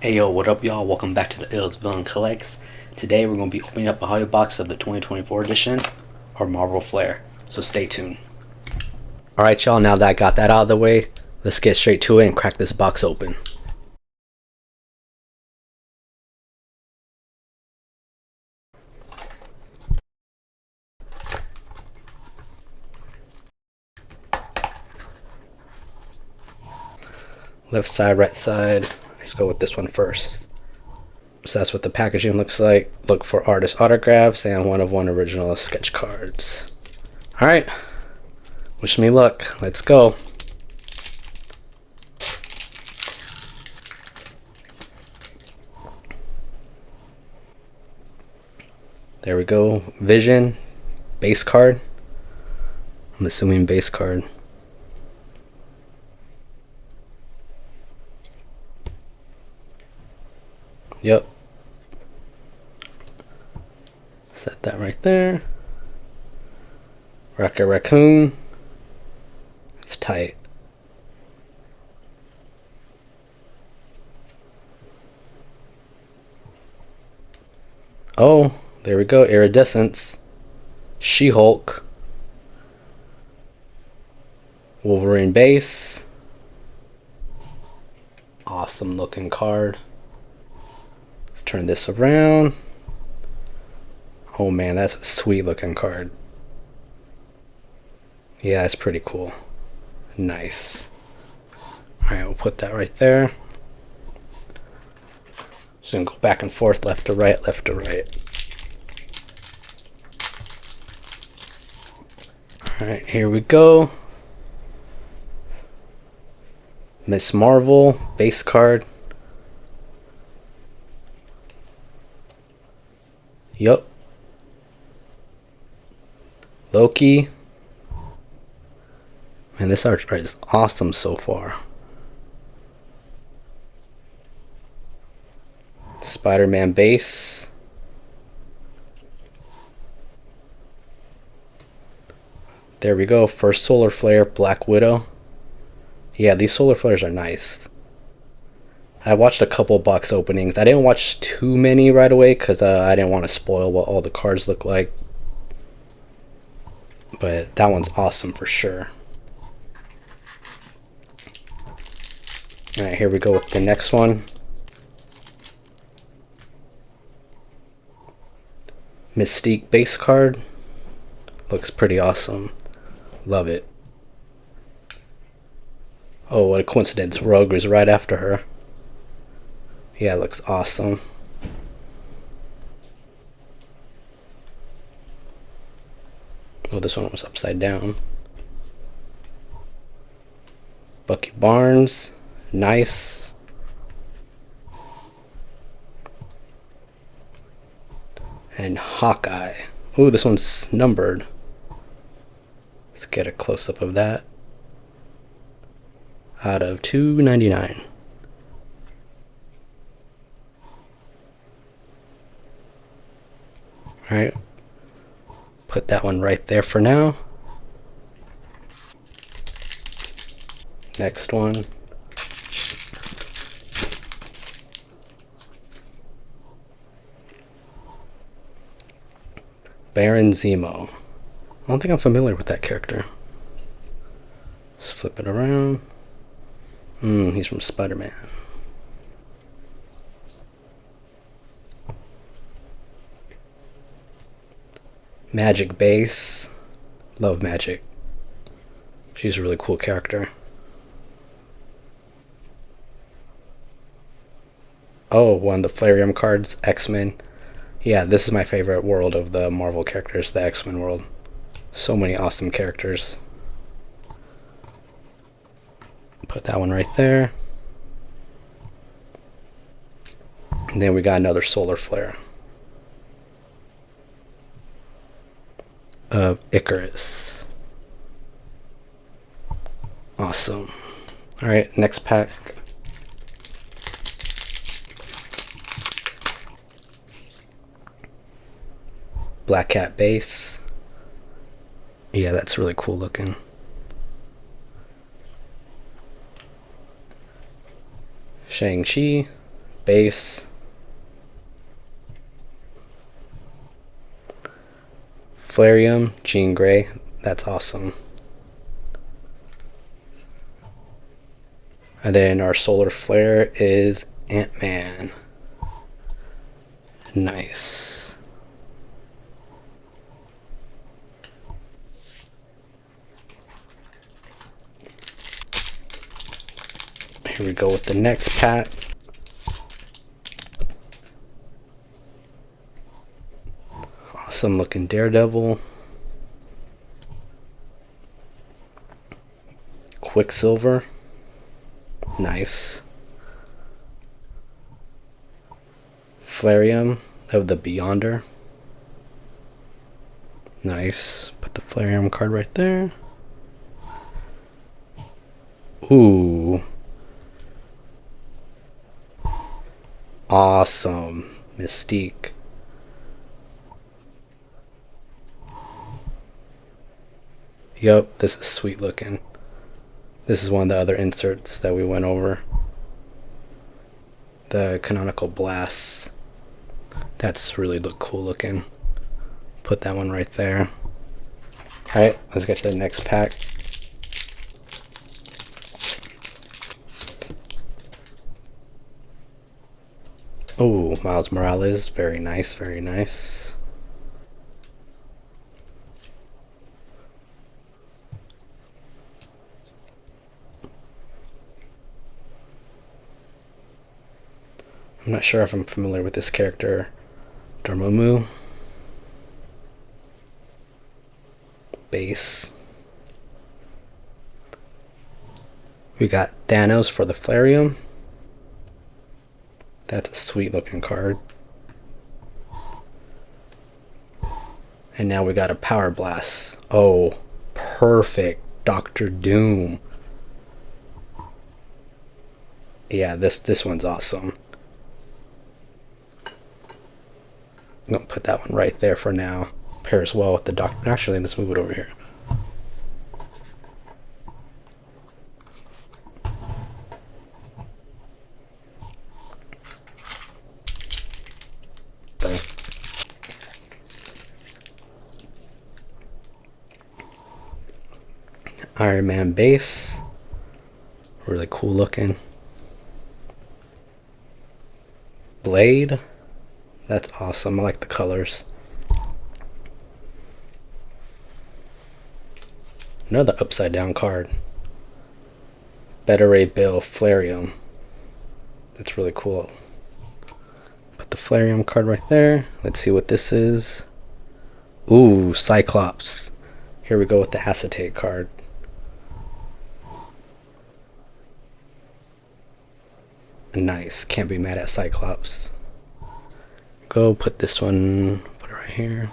Hey yo, what up y'all? Welcome back to the Ills Villain Collects. Today we're going to be opening up a hobby box of the 2024 edition or Marvel Flair. So stay tuned. Alright y'all, now that I got that out of the way, let's get straight to it and crack this box open. Left side, right side. Let's go with this one first. So that's what the packaging looks like. Look for artist autographs and one of one original sketch cards. Alright, wish me luck. Let's go. There we go. Vision, base card. I'm assuming base card. Yep. Set that right there. Rocket Raccoon. It's tight. Oh, there we go. Iridescence. She-Hulk. Wolverine base. Awesome looking card. Let's turn this around. Oh man, that's a sweet looking card. Yeah, that's pretty cool. Nice. Alright, we'll put that right there. Just gonna go back and forth, left to right, left to right. Alright, here we go. Miss Marvel, base card. Yup. Loki. Man, this art is awesome so far. Spider-Man base. There we go. First Solar Flare, Black Widow. Yeah, these Solar Flares are nice. I watched a couple box openings. I didn't watch too many right away because I didn't want to spoil what all the cards look like. But that one's awesome for sure. Alright, here we go with the next one. Mystique base card. Looks pretty awesome. Love it. Oh, what a coincidence. Rogue is right after her. Yeah, it looks awesome. Oh, this one was upside down. Bucky Barnes. Nice. And Hawkeye. Ooh, this one's numbered. Let's get a close-up of that. Out of 299. Alright. Put that one right there for now. Next one. Baron Zemo. I don't think I'm familiar with that character. Let's flip it around. He's from Spider-Man. Magic base. Love Magic. She's a really cool character. Oh, one of the Flareum cards, X-Men. Yeah, this is my favorite world of the Marvel characters, the X-Men world. So many awesome characters. Put that one right there. And then we got another Solar Flare. Of Icarus. Awesome. Alright, next pack. Black Cat base. Yeah, that's really cool looking. Shang-Chi. base. Flareum, Jean Grey. That's awesome. And then our Solar Flare is Ant-Man. Nice. Here we go with the next pack. Awesome looking Daredevil. Quicksilver. Nice. Flareum of the Beyonder. Nice. Put the Flareum card right there. Ooh. Awesome. Mystique. Yup, this is sweet looking. This is one of the other inserts that we went over. The canonical blasts. That's really cool looking. Put that one right there. Alright, let's get to the next pack. Oh, Miles Morales. Very nice, very nice. I'm not sure if I'm familiar with this character. Dormammu. Base. We got Thanos for the Flareum. That's a sweet looking card. And now we got a Power Blast. Oh, perfect. Doctor Doom. Yeah, this one's awesome. I'm gonna put that one right there for now. Pairs well with the Doctor. Actually, let's move it over here. Iron Man base. Really cool looking. Blade. That's awesome. I like the colors. Another upside down card. Beta Ray Bill Flareum. That's really cool. Put the Flareum card right there. Let's see what this is. Ooh, Cyclops. Here we go with the acetate card. Nice. Can't be mad at Cyclops. Go put this one, put it right here.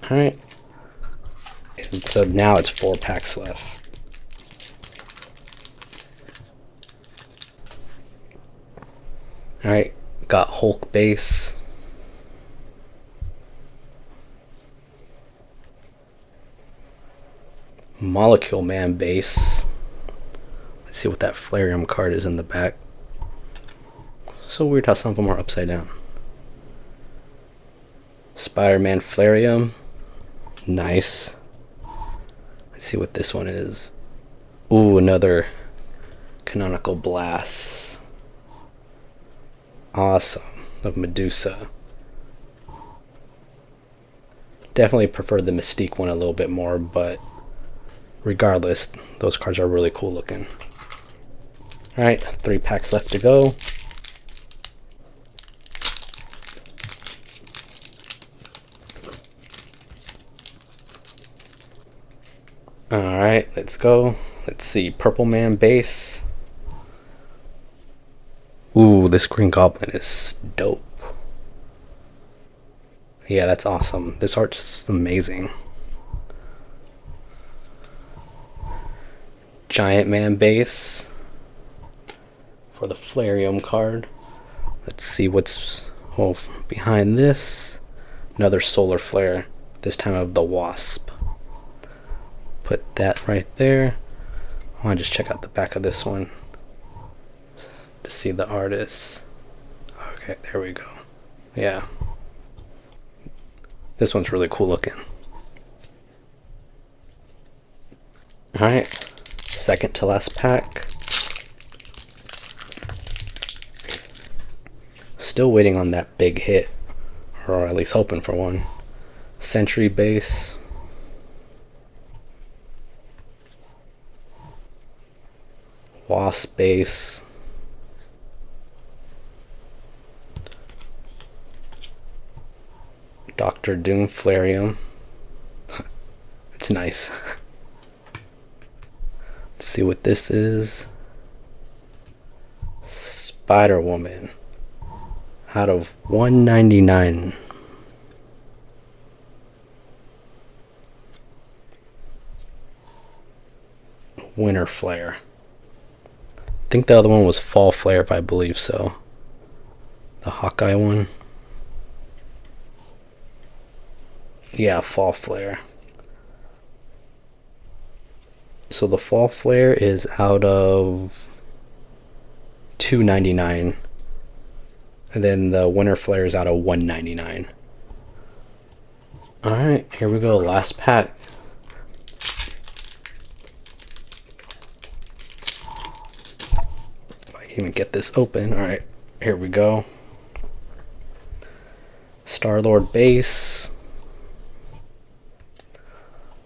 Alright. So now it's 4 packs left. Alright. Got Hulk base. Molecule Man base. Let's see what that Flareum card is in the back. So weird how some of them are upside down. Spider-Man Flareum. Nice. Let's see what this one is. Ooh, another canonical blast. Awesome. Of Medusa. Definitely prefer the Mystique one a little bit more, but regardless, those cards are really cool looking. Alright, 3 packs left to go. Alright, let's go. Let's see. Purple Man base. Ooh, this Green Goblin is dope. Yeah, that's awesome. This art's amazing. Giant Man base. For the Flareum card. Let's see what's behind this. Another Solar Flare. This time of the Wasp. Put that right there. I want to just check out the back of this one. see the artist. Okay, there we go. Yeah. This one's really cool looking. Alright, second to last pack. Still waiting on that big hit, or at least hoping for one. Sentry base. Wasp base. Dr. Doom Flareum. It's nice. Let's see what this is. Spider Woman. Out of 199. Winter Flare. I think the other one was Fall Flare, if I believe so. The Hawkeye one. Yeah, Fall Flare. So the Fall Flare is out of 299. And then the Winter Flare is out of 199. Alright, here we go. Last pack. If I can even get this open. Alright, here we go. Star-Lord base.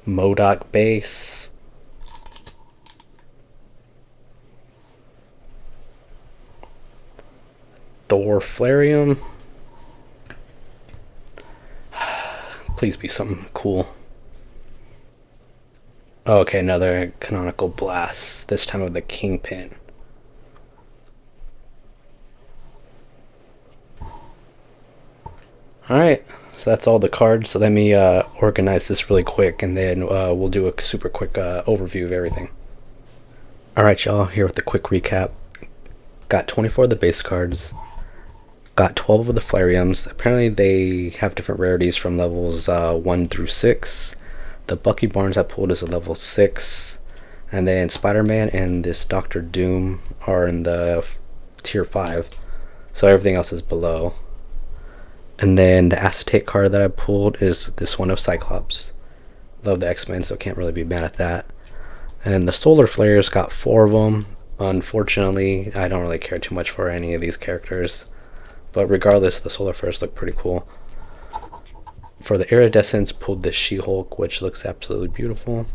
MODOK base. Thor Flareum. Please be something cool. Oh, okay, another canonical blast. This time of the Kingpin. Alright, so that's all the cards. So let me organize this really quick, and then we'll do a super quick overview of everything. Alright, y'all, here with a quick recap. Got 24 of the base cards. Got 12 of the Flareums. Apparently they have different rarities from levels 1 through 6. The Bucky Barnes I pulled is a level 6. And then Spider-Man and this Dr. Doom are in the tier 5. So everything else is below. And then the acetate card that I pulled is this one of Cyclops. Love the X-Men, so can't really be mad at that. And the Solar Flares got 4 of them. Unfortunately, I don't really care too much for any of these characters. But regardless, the Solar Flares look pretty cool. For the Iridescence, pulled this She-Hulk, which looks absolutely beautiful.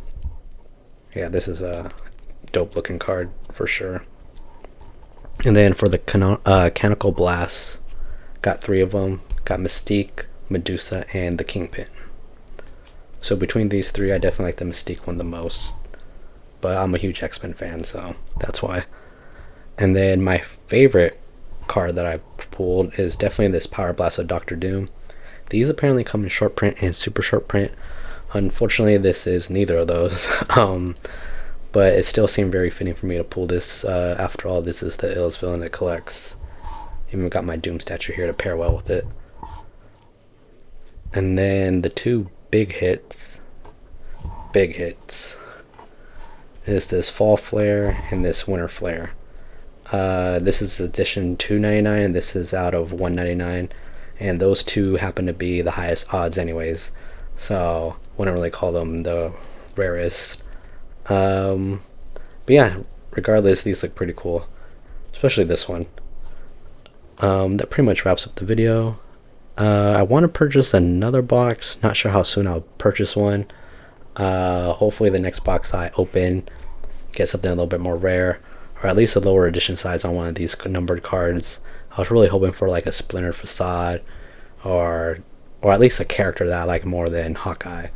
Yeah, this is a dope looking card for sure. And then for the Canonical Blast, got 3 of them. Got Mystique, Medusa, and the Kingpin. So between these 3, I definitely like the Mystique one the most. But I'm a huge X-Men fan, so that's why. And then my favorite card that I pulled is definitely this Power Blast of Dr. Doom. These apparently come in short print and super short print. Unfortunately, this is neither of those. But it still seemed very fitting for me to pull this. After all, this is the illest villain that collects. Even got my Doom statue here to pair well with it. And then the 2 big hits is this Fall Flare and this Winter Flare. This is edition 299 and this is out of 199, and those 2 happen to be the highest odds anyways, so wouldn't really call them the rarest. But yeah, regardless, these look pretty cool, especially this one. That pretty much wraps up the video. I want to purchase another box. Not sure how soon I'll purchase one. Hopefully the next box I open get something a little bit more rare, or at least a lower edition size on one of these numbered cards. I was really hoping for like a Splinter Facade, or at least a character that I like more than Hawkeye.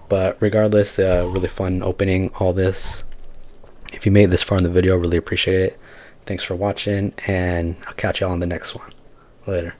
But regardless, really fun opening all this. If you made this far in the video, really appreciate it. Thanks for watching, and I'll catch y'all on the next one. Later.